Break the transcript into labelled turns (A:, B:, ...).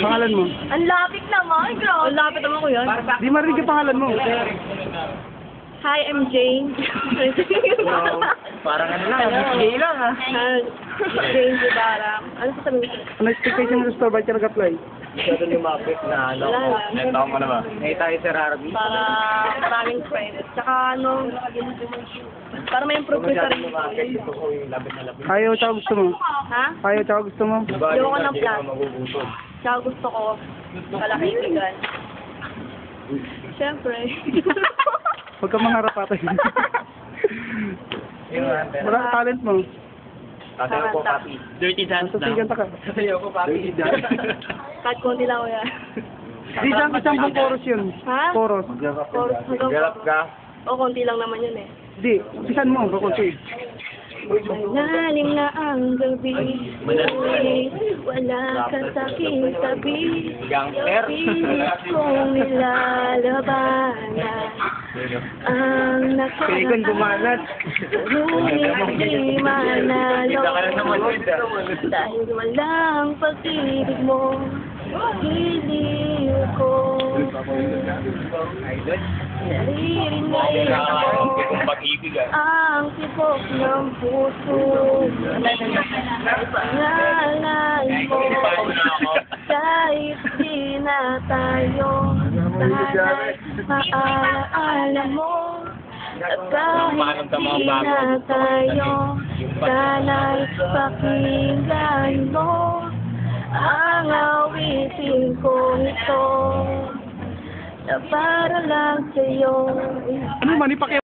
A: Pangalan mo?
B: Ang lapit naman, grabe. Ang lapit naman ko yan.
A: Di marinig yung pangalan mo.
B: Hi, I'm Jane.
C: Parang ano lang, gay lang ah.
B: Jane Ibarra. Ano sasabihin ko?
A: Ano expectation mo sa store? Bakit ka nag-apply?
C: Masyado lumapit na ano.
B: Wala lang.
C: Netaon mo na ba? Eh tayo sa Rarby.
B: Para maraming friends. Tsaka ano, para may improve ko sa
C: Masyado
B: rin.
C: lumapit. Gusto ko yung labit na labit.
A: Ayaw tsaka gusto mo?
B: Ha?
A: Ayaw tsaka gusto mo?
B: Ayoko ng plan.
C: Magugutom.
B: Tsaka gusto ko kaibigan. Siyempre.
A: Huwag ka mangarap ata. Wala ka talent mo.
C: Sasayaw ko, papi. Dirty dance
A: Nasa sigan ka.
C: Sasayaw ko, papi.
B: Kahit konti lang ko yan.
A: Di isang buong chorus yun.
B: Ha?
A: Chorus.
B: Chorus hanggang
C: Galap ka.
B: O, konti lang naman yun eh.
A: Di, umpisan mo. Bakunti.
B: Malalim na ang gabi, wala ka sa aking tabi.
C: Gangster.
B: Pilit kong nilalabanan ang
A: Kailan bumanat.
B: ngunit di manalo. Dahil walang pag-ibig mo, hiliw ko. Naririnig ko ang tibok ng puso. Pangalan mo, kahit di na tayo, sana'y maalaala mo. At kahit di na tayo, sana'y pakinggan mo ang awitin kong ito na para lang sa'yo.
A: Ano man, ipakita.